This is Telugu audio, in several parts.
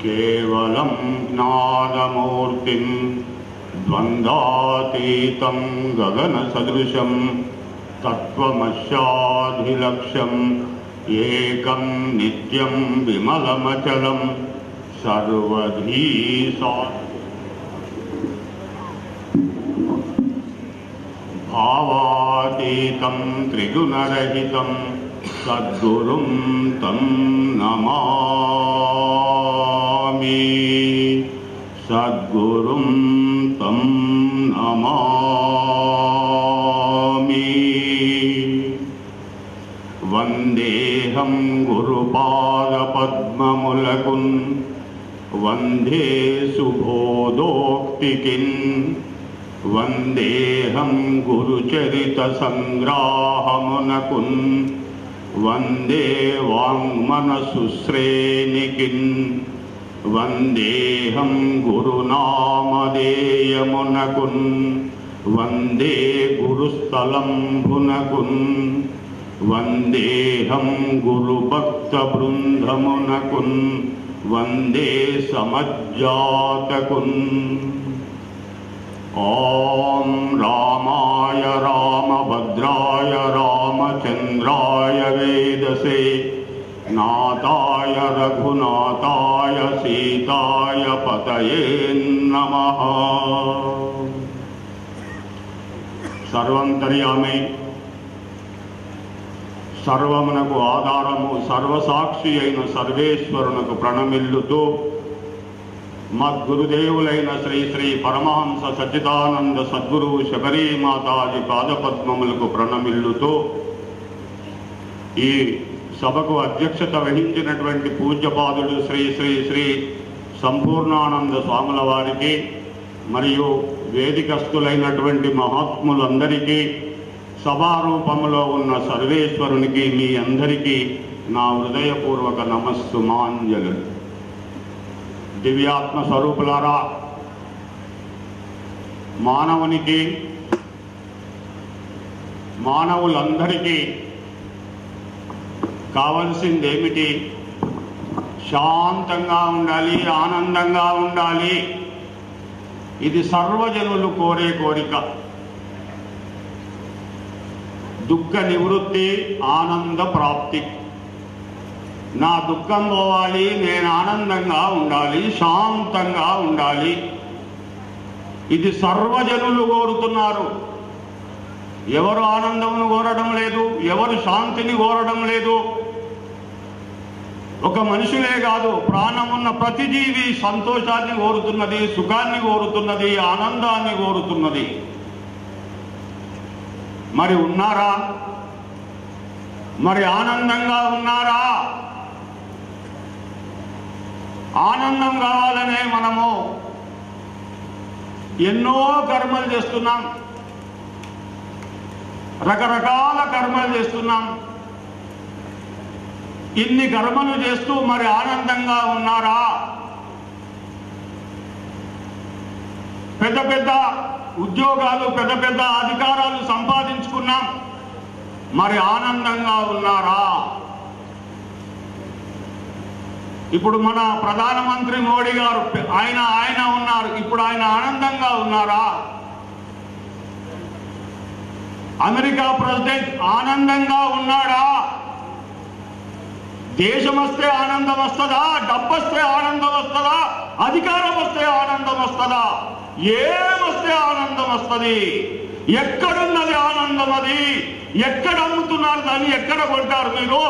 केवलं ज्ञानमूर्तिं द्वन्द्वातीतं गगनसदृशं तत्त्वमस्याधिलक्ष्यं एकं नित्यं विमलमचलं सर्वधी भावातीतं त्रिगुणरहितं सद्गुरुं तं नमामि सद्गुरुं तं नमामि वन्देऽहं गुरुपादपद्ममुलकुन् वन्दे सुबोधोक्तिकिन् वन्देऽहं गुरुचरितसङ्ग्राहमुनकुन् वन्दे वाङ्मनसुश्रेणिकिन् वन्देऽहं गुरुनामधेयमुनकुन् वन्दे गुरुस्थलम्भुनकुन् वन्देऽहं गुरुभक्तवृन्दमुनकुन् वन्दे समज्जातकुन् ॐ रामाय रामभद्राय रामचन्द्राय वेदसे नाथाय रघुनाथाय सीताय पतये नमः। सर्वंतर्यामी सर्वमुनకు ఆధారము సర్వసాక్షి అయిన సర్వేశ్వరునకు ప్రణమిల్లుతూ మద్గురుదేవులైన శ్రీ శ్రీ పరమహంస సచ్చిదానంద సద్గురువు శబరీ మాతాజీ పాదపద్మములకు ప్రణమిల్లుతూ ఈ సభకు అధ్యక్షత వహించినటువంటి పూజ్యపాదుడు శ్రీ శ్రీ శ్రీ సంపూర్ణానంద స్వాముల వారికి మరియు వేదికస్తులైనటువంటి మహాత్ములందరికీ సభారూపములో ఉన్న సర్వేశ్వరునికి మీ అందరికీ నా హృదయపూర్వక నమస్సుమాంజలు. దివ్యాత్మ స్వరూపులారా, మానవులందరికీ కావలసిందేమిటి? శాంతంగా ఉండాలి, ఆనందంగా ఉండాలి. ఇది సర్వజనులు కోరే కోరిక. దుఃఖ నివృత్తి, ఆనంద ప్రాప్తి. నా దుఃఖం పోవాలి, నేను ఆనందంగా ఉండాలి, శాంతంగా ఉండాలి. ఇది సర్వజనులు కోరుతున్నారు. ఎవరు ఆనందమును కోరడం లేదు, ఎవరు శాంతిని కోరడం లేదు. ఒక మనుషులే కాదు, ప్రాణమున్న ప్రతి జీవి సంతోషాన్ని కోరుతున్నది, సుఖాన్ని కోరుతున్నది, ఆనందాన్ని కోరుతున్నది. మరి ఉన్నారా? మరి ఆనందంగా ఉన్నారా? ఆనందం కావాలనే మనము ఎన్నో కర్మలు చేస్తున్నాం, రకరకాల కర్మలు చేస్తున్నాం. ఇన్ని కర్మలు చేస్తూ మరి ఆనందంగా ఉన్నారా? పెద్ద పెద్ద ఉద్యోగాలు, పెద్ద పెద్ద అధికారాలు సంపాదించుకున్నాం, మరి ఆనందంగా ఉన్నారా? ఇప్పుడు మన ప్రధానమంత్రి మోడీ గారు ఆయన ఉన్నారు, ఇప్పుడు ఆయన ఆనందంగా ఉన్నారా? అమెరికా ప్రెసిడెంట్ ఆనందంగా ఉన్నాడా? దేశం వస్తే ఆనందం వస్తుందా? డబ్బు వస్తే ఆనందం వస్తుందా? అధికారం వస్తే ఆనందం వస్తుందా? ఏమొస్తే ఆనందం వస్తుంది? ఎక్కడున్నది ఆనందం? అది ఎక్కడ అమ్ముతున్నారు? దాన్ని ఎక్కడ కొంటారు మీరు?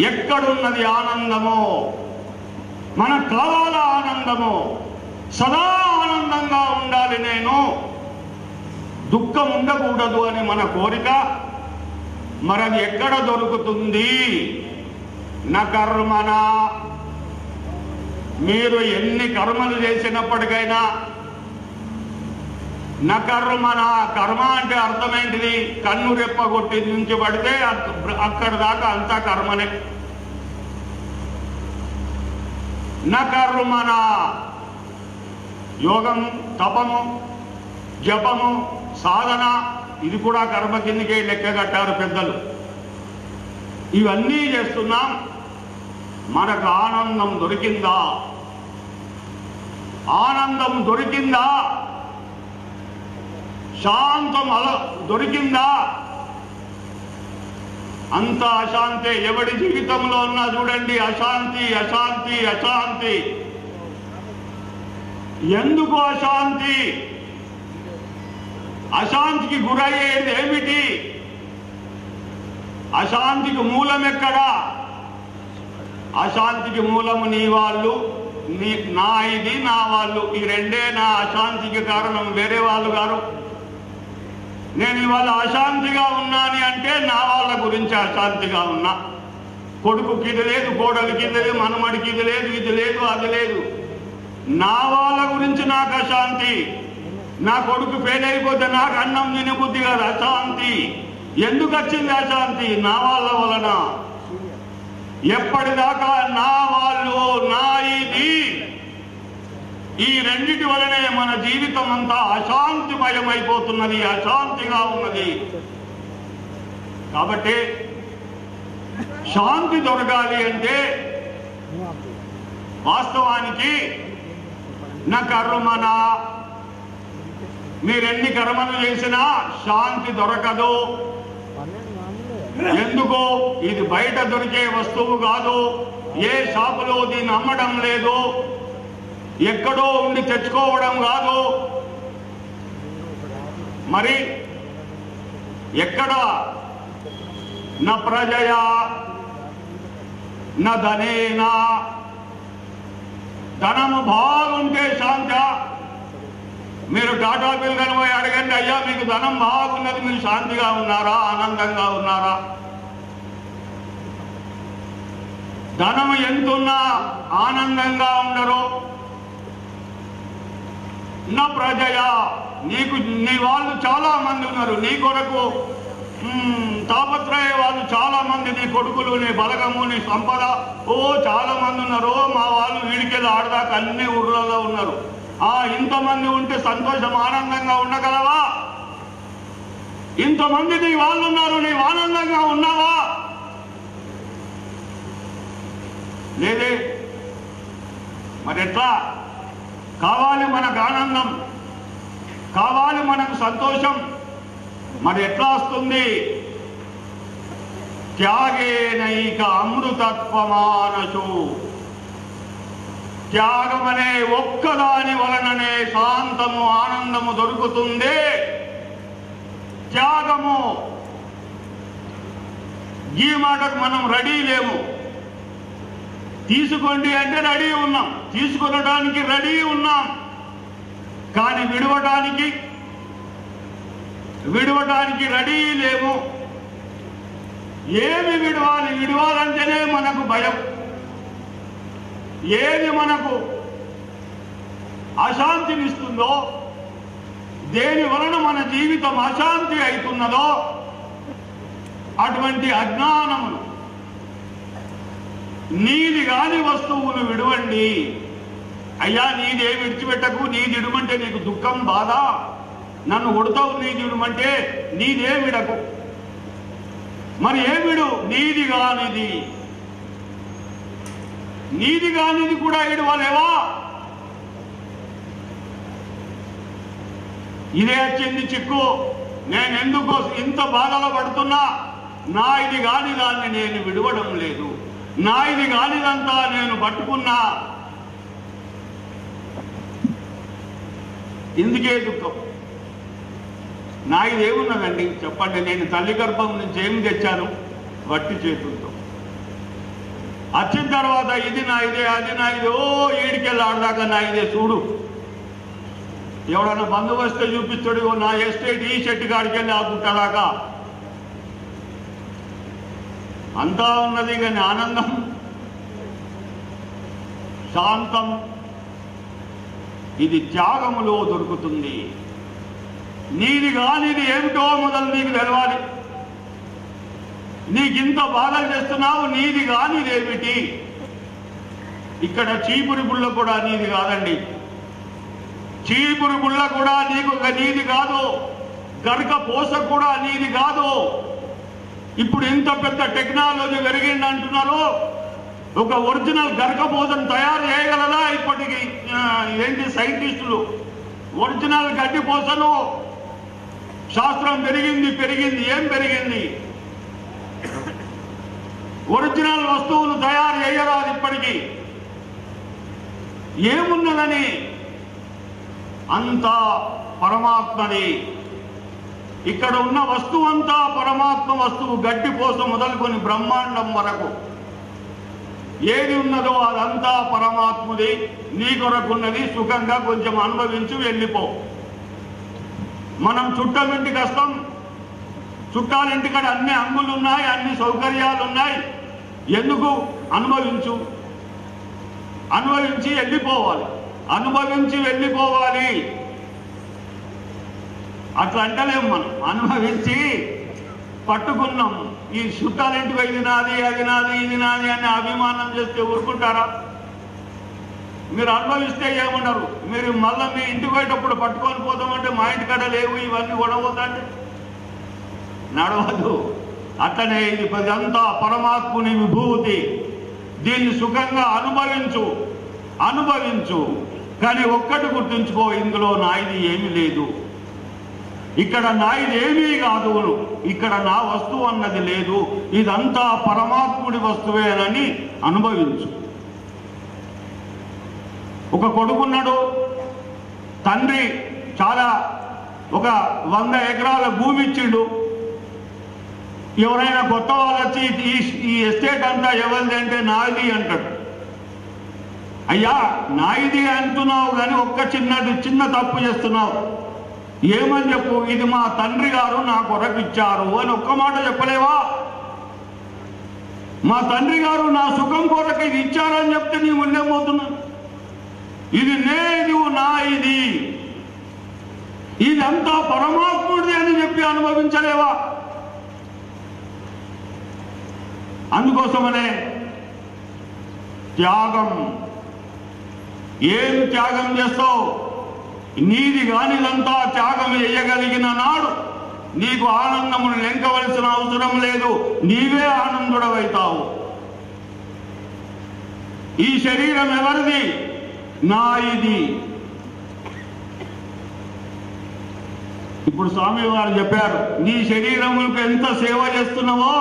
ఎక్కడున్నది ఆనందము? మనకు కావాలా ఆనందము? సదా ఆనందంగా ఉండాలి, నేను దుఃఖం ఉండకూడదు అని మన కోరిక. మరి అది ఎక్కడ దొరుకుతుంది? నా కర్మన. మీరు ఎన్ని కర్మలు చేసినప్పటికైనా న కర్మన, కర్మ అంటే అర్థం ఏంటిది? కన్ను రెప్పగొట్టి నుంచి పడితే అక్కడ దాకా అంతా కర్మనే. న కర్మన, యోగం, తపము, జపము, సాధన, ఇది కూడా కర్మ కిందకే లెక్క కట్టారు పెద్దలు. ఇవన్నీ చేస్తున్నాం. మనకు ఆనందం దొరికిందా? ఆనందం దొరికిందా? శాంతం దొరికిందా? అంత అశాంతే. ఎవడి జీవితంలో ఉన్నా చూడండి, అశాంతి అశాంతి అశాంతి. ఎందుకు అశాంతి? అశాంతికి గురయ్యేది ఏమిటి? అశాంతికి మూలం ఎక్కడా? అశాంతికి మూలము నీ వాళ్ళు, నా ఇది, నా వాళ్ళు, ఈ రెండే నా అశాంతికి కారణం, వేరే వాళ్ళు గారు. నేను ఇవాళ అశాంతిగా ఉన్నాను అంటే నా వాళ్ళ గురించి అశాంతిగా ఉన్నా. కొడుకుకి ఇది లేదు, కోడలికి ఇది లేదు, మనమడికి ఇది లేదు, ఇది లేదు, అది లేదు. నా వాళ్ళ గురించి నాకు అశాంతి. నా కొడుకు ఫెయిల్ అయిపోతే నాకు అన్నం తినబుద్ధి కాదు, అశాంతి. ఎందుకు వచ్చింది అశాంతి? నా వాళ్ళ వలన. ఎప్పటిదాకా నా వాళ్ళు, నా ఇది, ఈ రెండిటి వలనే మన జీవితం అంతా అశాంతిమయమైపోతున్నది, అశాంతిగా ఉన్నది. కాబట్టి శాంతి దొరకాలి అంటే వాస్తవానికి నా కర్మన, మీరెన్ని కర్మలు చేసినా శాంతి దొరకదు. ఎందుకో? ఇది బయట దొరికే వస్తువు కాదు. ఏ షాపులో దీన్ని అమ్మడం లేదు, ఎక్కడో ఉండి తెచ్చుకోవడం కాదు. మరి ఎక్కడ? నా ప్రజయా నా ధనేనా. ధనము బాగుంటే శాంతి. మీరు టాటా బిల్ కనిపోయి అడగండి, అయ్యా మీకు ధనం బాగున్నది, మీరు శాంతిగా ఉన్నారా, ఆనందంగా ఉన్నారా? ధనం ఎంతున్నా ఆనందంగా ఉండరు. నా ప్రజయా, నీకు నీ వాళ్ళు చాలా మంది ఉన్నారు, నీ కొరకు తాపత్రయ వాళ్ళు చాలా మంది, నీ కొడుకులు, నీ బలగము, నీ సంపద, చాలా మంది ఉన్నారు. మా వాళ్ళు వీడికెళ్ళి ఆడదాకా అన్ని ఊర్లలో ఉన్నారు. ఇంతమంది ఉంటే సంతోషం, ఆనందంగా ఉండగలవా? ఇంతమంది నీ వాళ్ళు ఉన్నారు, నీవు ఆనందంగా ఉన్నావా? లేదే. మరి ఎట్లా? కావాలి మనకు ఆనందం, కావాలి మనకు సంతోషం. మరి ఎట్లా వస్తుంది? త్యాగేనైక అమృతత్వమానసు. త్యాగం అనే ఒక్కదాని వలననే శాంతము, ఆనందము దొరుకుతుంది. త్యాగము, ఈ మాటకు మనం రెడీ లేము. తీసుకోండి అంటే రెడీ ఉన్నాం, తీసుకునడానికి రెడీ ఉన్నాం. కానీ విడవటానికి రెడీ లేము. ఏమి విడవాలి? విడవాలంటేనే మనకు భయం. ఏది మనకు అశాంతినిస్తుందో, దేని వలన మన జీవితం అశాంతి అవుతున్నదో అటువంటి అజ్ఞానమును, నీది కాని వస్తువును విడవండి. అయ్యా నీదే విడిచిపెట్టకు, నీది విడమంటే నీకు దుఃఖం, బాధ, నన్ను కొడతావు, నీది విడమంటే నీదే విడకు. మరి ఏ విడు? నీది కానిది. నీది కానిది కూడా విడవలేవా? ఇదే వచ్చింది చిక్కు. నేను ఎందుకు ఇంత బాధలో పడుతున్నా? నా ఇది కాని దాన్ని నేను విడవడం లేదు, నా ఇది కానిదంతా నేను పట్టుకున్నా. ఇందుకే దుఃఖం. నా ఇది ఏమున్నదండి చెప్పండి? నేను తల్లి గర్భం నుంచి ఏమి తెచ్చాను? వట్టి చేతులతో. వచ్చిన తర్వాత ఇది నా ఇదే, అది నా ఇదే, ఈడికెళ్ళి ఆడదాకా నా ఇదే చూడు. ఎవడన్నా బందోబస్తే చూపిస్తాడు, నా ఎస్టేట్ ఈ చెట్టు కాడికెళ్ళి ఆపుకుంటాడాకా అంతా ఉన్నది. కానీ ఆనందం, శాంతం ఇది త్యాగములో దొరుకుతుంది. నీది కానిది ఏమిటో మొదలు నీకు తెలవాలి. నీకింత బాధలు చేస్తున్నావు, నీది కానిది ఏమిటి? ఇక్కడ చీపురి గుళ్ళ కూడా నీది కాదండి. చీపురి గుళ్ళ కూడా నీకు నీది కాదు. గరక పోస కూడా నీది కాదు. ఇప్పుడు ఇంత పెద్ద టెక్నాలజీ పెరిగింది అంటున్నారు. ఒక ఒరిజినల్ గరక పోసను తయారు చేయగలరా ఇప్పటికి ఏంటి సైంటిస్టులు? ఒరిజినల్ గడ్డి పోసను శాస్త్రం పెరిగింది. ఏం పెరిగింది? ఒరిజినల్ వస్తువులు తయారు చేయరాదు ఇప్పటికీ. ఏమున్నదని? అంతా పరమాత్మది. ఇక్కడ ఉన్న వస్తువు అంతా పరమాత్మ వస్తువు. గడ్డి పోస మొదలుకొని బ్రహ్మాండం వరకు ఏది ఉన్నదో అదంతా పరమాత్ముది. నీ కొరకున్నది. సుఖంగా కొంచెం అనుభవించి వెళ్ళిపో. మనం చుట్టాలింటికి వస్తాం. చుట్టాలింటికాడ అన్ని అంగులు ఉన్నాయి, అన్ని సౌకర్యాలు ఉన్నాయి. ఎందుకు? అనుభవించి వెళ్ళిపోవాలి. అనుభవించి వెళ్ళిపోవాలి. అట్లా అంటలేము మనం. అనుభవించి పట్టుకున్నాం. ఈ చుట్టాలింటికి ఇది నాది, అది నాది, ఇది నాది అని అభిమానం చేస్తే ఊరుకుంటారా? మీరు అనుభవిస్తే ఏమన్నారు? మీరు మళ్ళీ మీ ఇంటికి పోయేటప్పుడు పట్టుకొని పోతామంటే మా ఇంటికాడ లేవు ఇవన్నీ గొడవతాంటే నడవదు. అట్లనే ఇది ఇదంతా పరమాత్ముని విభూతి. దీన్ని సుఖంగా అనుభవించు. కానీ ఒక్కటి గుర్తుంచుకో, ఇందులో నాది ఏమీ లేదు. ఇక్కడ నాది ఏమీ కాదు. ఇక్కడ నా వస్తువు అన్నది లేదు. ఇదంతా పరమాత్ముడి వస్తువేనని అనుభవించు. ఒక కొడుకున్నాడు. తండ్రి చాలా ఒక 100 ఎకరాల భూమి ఇచ్చిండు. ఎవరైనా కొత్త వాళ్ళు వచ్చి ఈ ఎస్టేట్ అంతా ఎవరిది అంటే నాది అంటాడు. అయ్యా నాది అంటున్నావు కానీ ఒక్క చిన్న తప్పు చేస్తున్నావు. ఏమని చెప్పు? ఇది మా తండ్రి గారు నా కొరకు ఇచ్చారు అని ఒక్క మాట చెప్పలేవా? మా తండ్రి గారు నా సుఖం కొరకు ఇది ఇచ్చారని చెప్తే నీ ఉండేపోతున్నా. ఇది లేదు, నా ఇదంతా పరమాత్ముడిది అని చెప్పి అనుభవించలేవా? అందుకోసమనే త్యాగం. ఏం త్యాగం చేస్తావు? నీది కానిదంతా త్యాగం చేయగలిగిన నాడు నీకు ఆనందమును లెంకవలసిన అవసరం లేదు. నీవే ఆనందుడవైతావు. ఈ శరీరం ఎవరిది? నాది. ఇప్పుడు స్వామి వారు చెప్పారు, నీ శరీరములకు ఎంత సేవ చేస్తున్నావో,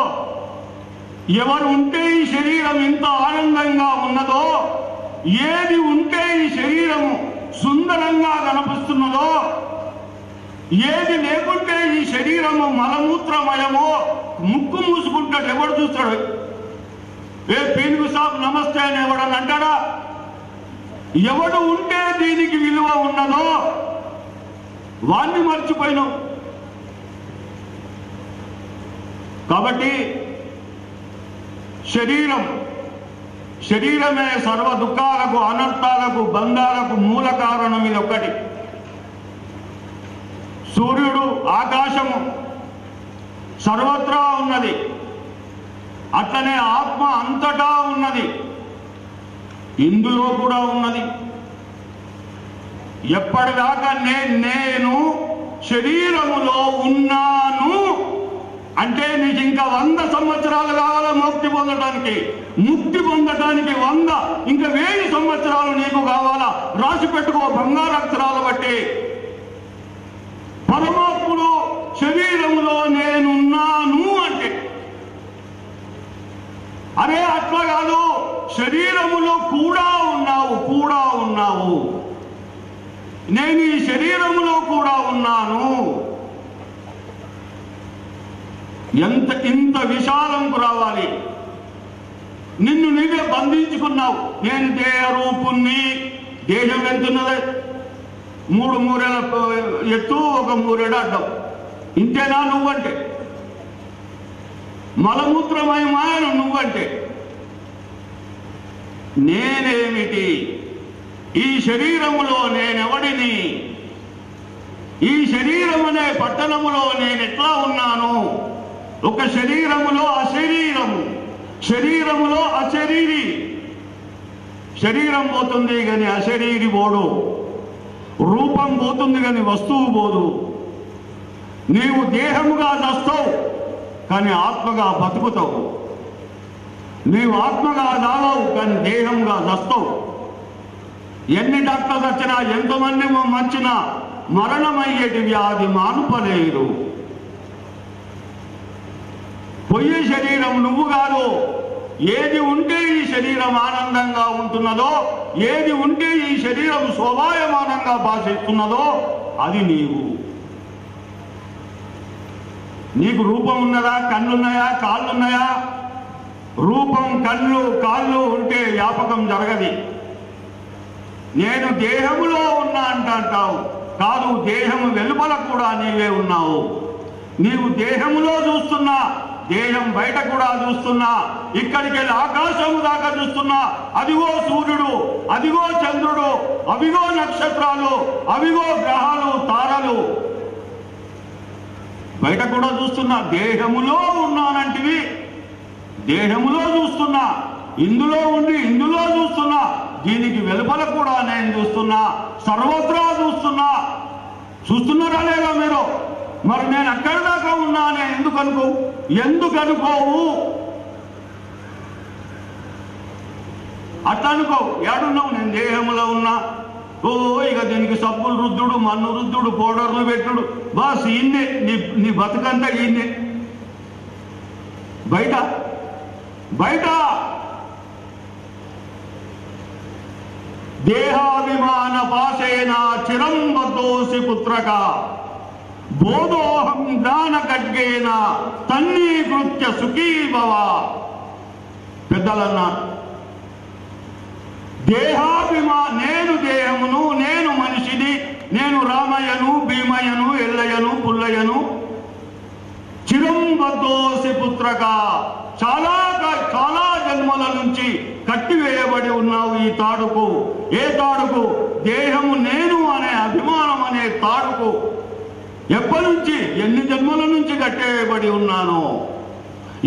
ఎవరు ఉంటే ఈ శరీరం ఎంత ఆనందంగా ఉన్నదో, ఏది ఉంటే ఈ శరీరము సుందరంగా కనిపిస్తున్నదో, ఏది లేకుంటే ఈ శరీరము మలమూత్రమయమో, ముక్కు మూసుకుంటాడు. ఎవడు చూస్తాడు? పీనుగు సాబ్ నమస్తే అని ఎవడని అంటాడా? ఎవడు ఉంటే దీనికి విలువ ఉన్నదో వాణ్ణి మర్చిపోయినావు. కాబట్టి శరీరమే సర్వ దుఃఖాలకు, అనర్థాలకు, బంధాలకు మూల కారణం. ఇది ఒక్కటి. సూర్యుడు, ఆకాశము సర్వత్రా ఉన్నది. అట్లనే ఆత్మ అంతటా ఉన్నది. ఇందులో కూడా ఉన్నది. ఎప్పటిదాకా నేను శరీరములో ఉన్నాను అంటే నీకు ఇంకా 100 సంవత్సరాలు కావాలా ముక్తి పొందడానికి? ముక్తి పొందడానికి 100 ఇంకా 1000 సంవత్సరాలు నీకు కావాలా? రాసి పెట్టుకో బంగారక్షరాలు బట్టి. పరమాత్ముడు శరీరములో నేనున్నాను అంటే, అరే అట్లా కాదు, శరీరములో కూడా ఉన్నావు. నేను ఈ శరీరములో కూడా ఉన్నాను. ఇంత విశాలంకు రావాలి. నిన్ను నీవే బంధించుకున్నావు. నేను దేహరూపుణ్ణి. దేహం ఎంతున్నది? 3 మూరెల ఎత్తు, 1 మూరెడ అడ్డం. ఇంతేనా నువ్వంటే? మలమూత్రమయమాయన నువ్వంటే. నేనేమిటి? ఈ శరీరములో నేనెవడిని? ఈ శరీరం అనే పట్టణములో నేను ఎట్లా ఉన్నాను? ఒక శరీరములో అశరీరము, శరీరములో అశరీరి. శరీరం పోతుంది కానీ అశరీరి పోడు, రూపం పోతుంది కానీ వస్తువు పోదు. నీవు దేహముగా చస్తావు కానీ ఆత్మగా బతుకుతావు. నీవు ఆత్మగా చావవు కానీ దేహంగా చస్తావు. ఎన్ని డాక్టర్లు వచ్చినా, ఎంతమంది మంచినా మరణమయ్యేటి వ్యాధి మానుపలేరు. పొయ్యే శరీరం నువ్వు కాదు. ఏది ఉంటే ఈ శరీరం ఆనందంగా ఉంటున్నదో, ఏది ఉంటే ఈ శరీరం శోభాయమానంగా భాషిస్తున్నదో అది నీవు. నీకు రూపం ఉన్నదా? కళ్ళున్నాయా? కాళ్ళున్నాయా? రూపం, కళ్ళు, కాళ్ళు ఉంటే వ్యాపకం జరగది. నేను దేహములో ఉన్నా అంటావు. కాదు, దేహము వెలుపల కూడా నీవే ఉన్నావు. నీవు దేహములో చూస్తున్నా, దేహం బయట కూడా చూస్తున్నా, ఇక్కడికి వెళ్ళి ఆకాశము దాకా చూస్తున్నా. అదిగో సూర్యుడు, అదిగో చంద్రుడు, అవిగో నక్షత్రాలు, అవిగో గ్రహాలు, తారలు. బయట కూడా చూస్తున్నా. దేహములో ఉన్నానంటివి, దేహములో చూస్తున్నా. ఇందులో ఉండి ఇందులో చూస్తున్నా. దీనికి వెలుపల కూడా నేను చూస్తున్నా, సర్వత్రా చూస్తున్నా. చూస్తున్నారా లేదా మీరు? మరి నేను అక్కడి దాకా ఉన్నానే ఎందుకు అనుకోవు? అట్లా అనుకో. ఏడున్నావు? నేను దేహంలో ఉన్నా. ఓ ఇక దీనికి సబ్బులు రుద్దుడు, మన్ను రుద్దుడు, పౌడర్లు పెట్టుడు, బాస్ ఈయన్నే. నీ బతుకంతా ఈయన్నే. బయట బయట దేహాభిమాన పాశేన చిరం బద్ధోసి పుత్రక బోధోహం జ్ఞాన ఖడ్గేన తన్నీకృత్య సుఖీ భవ. పెద్దలన్నారు, నేను దేహమును, నేను మనిషిని, నేను రామయ్యను, భీమయ్యను, ఎల్లయ్యను, పుల్లయ్యను. చిరం బద్ధోసి పుత్రక, చాలా జన్మల నుంచి కట్టివేయబడి ఉన్నావు ఈ తాడుకు. ఏ తాడుకు? దేహము నేను అనే అభిమానం అనే తాడుకు. ఎప్పటి నుంచి, ఎన్ని జన్మల నుంచి కట్టేయబడి ఉన్నానో,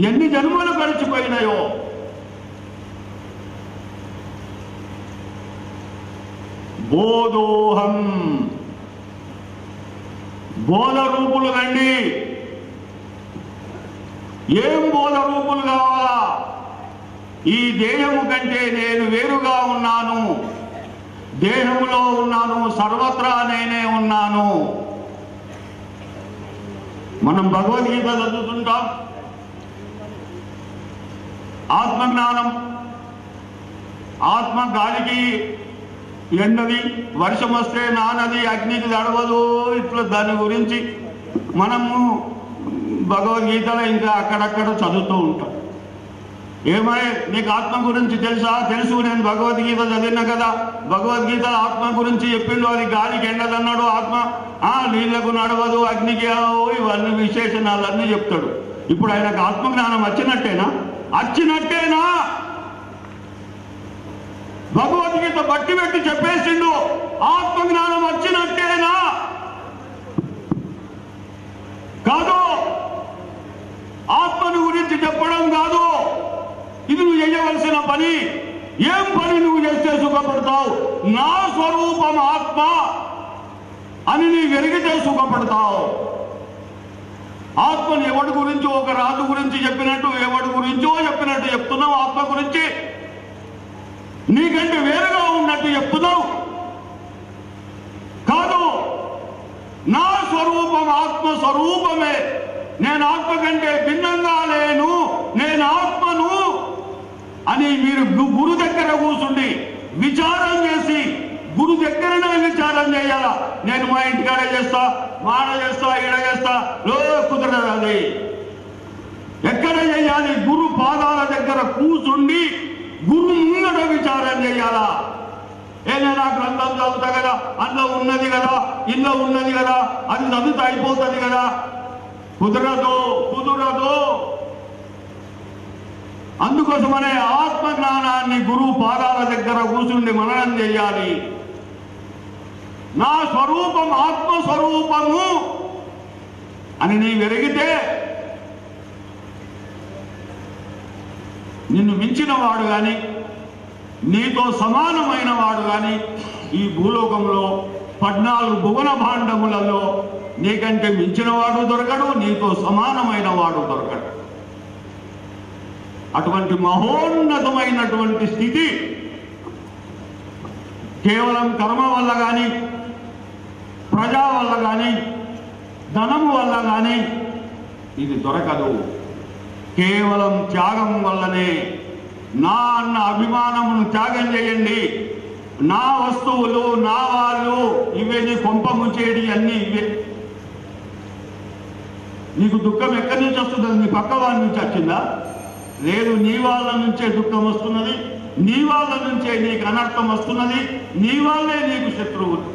ఎన్ని జన్మలు గడిచిపోయినాయో. బోధోహం, బోధ రూపులు రండి. ఏం బోధ రూపులు కావాలా? ఈ దేహము కంటే నేను వేరుగా ఉన్నాను, దేహములో ఉన్నాను, సర్వత్రా నేనే ఉన్నాను. మనం భగవద్గీత చదువుతుంటాం. ఆత్మజ్ఞానం, ఆత్మ గాలికి ఎండది, వర్షం వస్తే నానది, అగ్నికి తడవదు. ఇట్లా దాని గురించి మనము భగవద్గీతలో ఇంకా అక్కడక్కడ చదువుతూ ఉంటాం. ఏమై నీకు ఆత్మ గురించి తెలుసా? తెలుసు, నేను భగవద్గీత చదివినా కదా. భగవద్గీత ఆత్మ గురించి చెప్పిండు. అది గాలికి ఎండదన్నాడు, ఆత్మ నీళ్లకు నడవదు, అగ్నికి ఇవన్నీ విశేషణాలన్నీ చెప్తాడు. ఇప్పుడు ఆయనకు ఆత్మజ్ఞానం వచ్చినట్టేనా? భగవద్గీత బట్టి పెట్టి చెప్పేసిండు. ఆత్మజ్ఞానం వచ్చినట్టేనా? కాదు. ఆత్మను గురించి చెప్పడం కాదు, ఇది నువ్వు చేయవలసిన పని. ఏం పని నువ్వు చేస్తే సుఖపడతావు? నా స్వరూపం ఆత్మ అని నీ వెలిగితే సుఖపడతావు. ఆత్మను ఎవడి గురించి, ఒక రాజు గురించి చెప్పినట్టు, ఎవడి గురించో చెప్పినట్టు చెప్తున్నావు. ఆత్మ గురించి నీకంటే వేరుగా ఉన్నట్టు చెప్తున్నావు. కాదు, నా స్వరూపం ఆత్మ స్వరూపమే. నేను ఆత్మ కంటే భిన్నంగా లేను, నేను ఆత్మను అని మీరు గురు దగ్గర కూర్చుండి విచారం చేసి, గురు దగ్గరనే విచారం చేయాలా. నేను మా ఇంటికాడ చేస్తా, మాడ చేస్తా, ఈడ చేస్తా, కుదరదు. అది ఎక్కడ చేయాలి? గురు పాదాల దగ్గర కూర్చుండి గురు ముంగడ విచారం చేయాలా. ఏదైనా గ్రంథం చదువుతా కదా, అందులో ఉన్నది కదా, ఇంట్లో ఉన్నది కదా, అది చదువుతా అయిపోతుంది కదా. కుదరదు. అందుకోసమనే ఆత్మ జ్ఞానాన్ని గురువు పాదాల దగ్గర కూర్చుండి మననం చేయాలి. నా స్వరూపం ఆత్మస్వరూపము అని నీ వెరిగితే నిన్ను మించిన వాడు కానీ నీతో సమానమైన వాడు కానీ ఈ భూలోకంలో 14 భువన భాండములలో నీకంటే మించిన వాడు దొరకడు, నీతో సమానమైన వాడు దొరకడు. అటువంటి మహోన్నతమైనటువంటి స్థితి కేవలం కర్మ వల్ల కానీ, ప్రజా వల్ల కానీ, ధనము వల్ల కానీ ఇది దొరకదు. కేవలం త్యాగం వల్లనే. నా అన్న అభిమానమును త్యాగం చేయండి. నా వస్తువులు, నా వాళ్ళు, ఇవే నీ కొంప ముంచేటి అన్నీ ఇవే. నీకు దుఃఖం ఎక్కడి నుంచి వస్తుంది? నీ పక్క వాళ్ళ నుంచి వచ్చిందా? లేదు, నీ వాళ్ళ నుంచే దుఃఖం వస్తున్నది, నీ వాళ్ళ నుంచే నీకు అనర్థం వస్తున్నది, నీ వాళ్ళే నీకు శత్రువులు,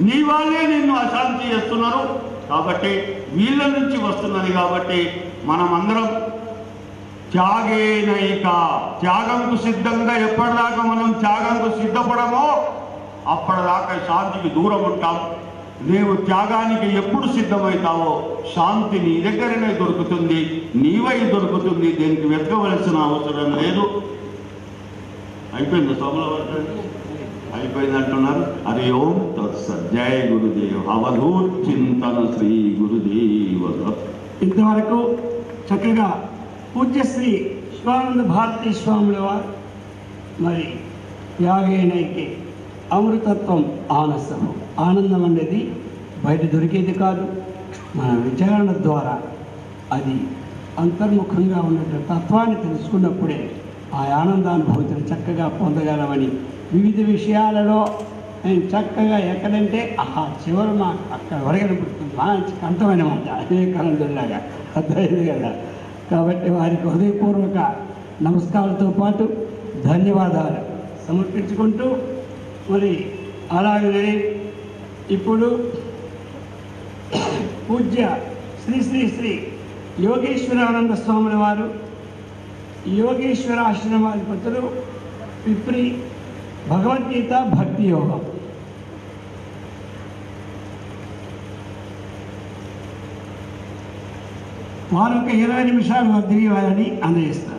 నీ వాళ్ళే నిన్ను అశాంతి చేస్తున్నారు. కాబట్టి వీళ్ళ నుంచి వస్తున్నది. కాబట్టి మనమందరం త్యాగేనైక, త్యాగంకు సిద్ధంగా ఎప్పటిదాకా మనం త్యాగంకు సిద్ధపడమో అప్పటిదాకా శాంతికి దూరం ఉంటాం. నీవు త్యాగానికి ఎప్పుడు సిద్ధమవుతావో శాంతి నీ దగ్గరనే దొరుకుతుంది, నీవై దొరుకుతుంది. దీనికి వెతకవలసిన అవసరం లేదు. అయిపోయింది సోమవారం, అయిపోయింది అంటున్నారు. హరి ఓం తత్సత్. జై గురుదేవ్. అవధూత్ చింతన శ్రీ గురుదేవ. ఇంతవరకు చక్కగా పూజ్యశ్రీ శివానంద భారతీ స్వాముల వారు మరి త్యాగేనైకే అమృతత్వం ఆనసము. ఆనందం అనేది బయట దొరికేది కాదు, మన విచారణ ద్వారా అది అంతర్ముఖంగా ఉన్నటువంటి తత్వాన్ని తెలుసుకున్నప్పుడే ఆ ఆనందానుభూతిని చక్కగా పొందగలమని వివిధ విషయాలలో నేను చక్కగా ఎక్కడంటే చివరి మాకు అక్కడ వరగనిపిస్తుంది. మంచి కంఠమైన మాట అదే కలంలాగా అర్థమైంది కదా. కాబట్టి వారికి హృదయపూర్వక నమస్కారాలతో పాటు ధన్యవాదాలు సమర్పించుకుంటూ మరి అలాగనే ఇప్పుడు పూజ్య శ్రీ శ్రీ శ్రీ యోగేశ్వరానంద స్వాముల వారు యోగేశ్వర ఆశ్రమాధిపతులు పిప్రి భగవద్గీత భక్తి యోగం వారు ఒక 20 నిమిషాలు దివ్యవారిని అందజేస్తారు.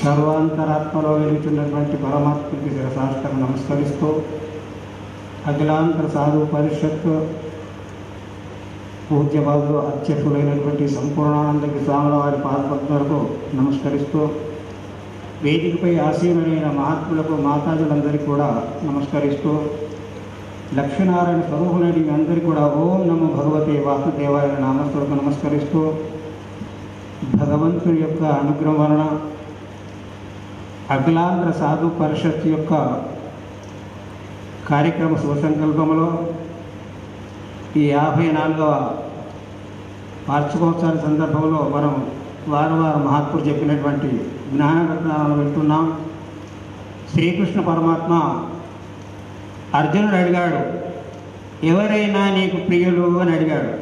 సర్వాంతరాత్మలో వెలుచున్నటువంటి పరమాత్మకి శిరసాష్టం నమస్కరిస్తూ అఖిలాంతర సాధు పరిషత్తు పూజ్యపాదులు అధ్యక్షులైనటువంటి సంపూర్ణానందకి స్వాముల వారి పాదపద్మలకు నమస్కరిస్తూ వేదికపై ఆసీనులైన మహాత్ములకు మాతాజులందరికీ కూడా నమస్కరిస్తూ లక్ష్మీనారాయణ స్వరూపులైన మీ అందరికీ కూడా ఓం నమో భగవతే వాసుదేవాయ నామస్వరకు నమస్కరిస్తూ భగవంతుని యొక్క అనుగ్రహం వలన అఖిలాంధ్ర సాధు పరిషత్ యొక్క కార్యక్రమ శుభసంకల్పంలో ఈ 54వ వార్షికోత్సవాల సందర్భంలో మనం వారు మహాత్ములు చెప్పినటువంటి జ్ఞానరత్నాలను వింటున్నాం. శ్రీకృష్ణ పరమాత్మ అర్జునుడు అడిగాడు, ఎవరైనా నీకు ప్రియులు అని అడిగాడు.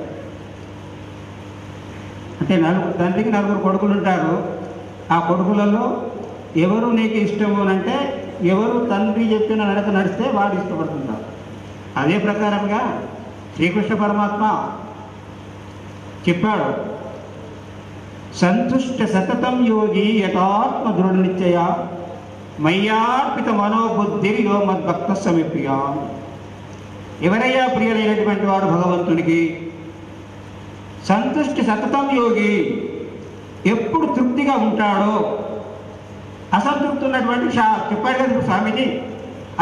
అంటే తండ్రికి 4 కొడుకులు ఉంటారు. ఆ కొడుకులలో ఎవరు నీకు ఇష్టము అంటే ఎవరు తండ్రి చెప్పిన నడక నడిస్తే వాడు ఇష్టపడుతుంటారు. అదే ప్రకారంగా శ్రీకృష్ణ పరమాత్మ చెప్పాడు, సంతుష్ట సతతం యోగి యథాత్మ దృఢ నిశ్చయ మయ్యార్పిత మనోబుద్ధిర్యో మద్భక్త సమీప్య. ఎవరయ్యా ప్రియులైనటువంటి వాడు భగవంతుడికి? సంతుష్టి సతతం యోగి, ఎప్పుడు తృప్తిగా ఉంటాడో. అసంతృప్తి ఉన్నటువంటి చెప్పాడు కదా స్వామిజీ,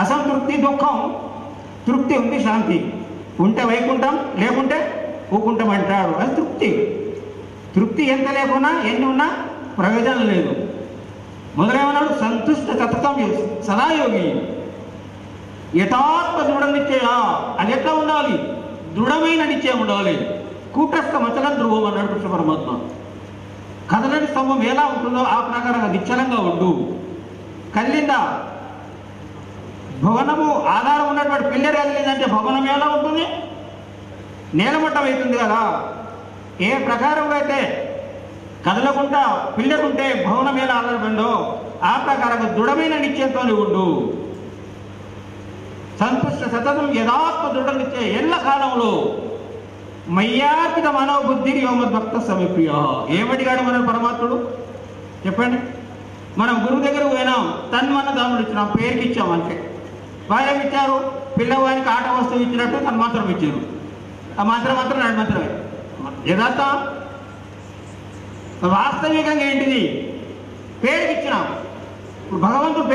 అసంతృప్తి దుఃఖం, తృప్తి ఉంది శాంతి. ఉంటే వైకుంఠం, లేకుంటే ఊకుంఠం అంటాడు. అది తృప్తి. తృప్తి ఎంత లేకున్నా ఎన్ని ఉన్నా ప్రయోజనం లేదు. మొదలేమన్నాడు, సంతుష్ట సతతం సదాయోగి యథాత్మ దృఢ నిశ్చయ. అది ఎట్లా ఉండాలి? దృఢమైన నిశ్చయం ఉండాలి. కూటస్థ మచల ధ్రువం అన్నాడు కృష్ణ పరమాత్మ. కదలని స్తంభం ఎలా ఉంటుందో ఆ ప్రకారంగా నిశ్చలంగా ఉండు. కదిలిందా? భవనము ఆధారం ఉన్నటువంటి పిల్లర్ కదిలిందంటే భవనం ఎలా ఉంటుంది? నేలమట్టం అవుతుంది కదా. ఏ ప్రకారంగా అయితే కదలకుండా పిల్లర్ ఉంటే భవనం ఎలా ఆధారపడిందో ఆ ప్రకారంగా దృఢమైన నిశ్చయంతోనే ఉండు. సంతుష్ట సతతం యథాత్మ దృఢ నిశ్చయ, ఎల్ల కాలంలో మయ్యార్పిత మనోబుద్ధి యోమద్భక్త సమీప్య. ఏమడిగాడు మన పరమాత్ముడు చెప్పండి? మనం గురువు దగ్గరకు పోయినాం, తన్మన్న దాముడు ఇచ్చినాం, పేరుకి ఇచ్చాం అంతే. వాళ్ళు ఏమిచ్చారు? పిల్లవానికి ఆట వస్తువు ఇచ్చినట్టు తన మంత్రం ఇచ్చారు. ఆ మంత్రం మాత్రం నాడు మంత్రమే. యథార్థం వాస్తవికంగా ఏంటిది? పేరుకి ఇచ్చినాం. ఇప్పుడు భగవంతుడు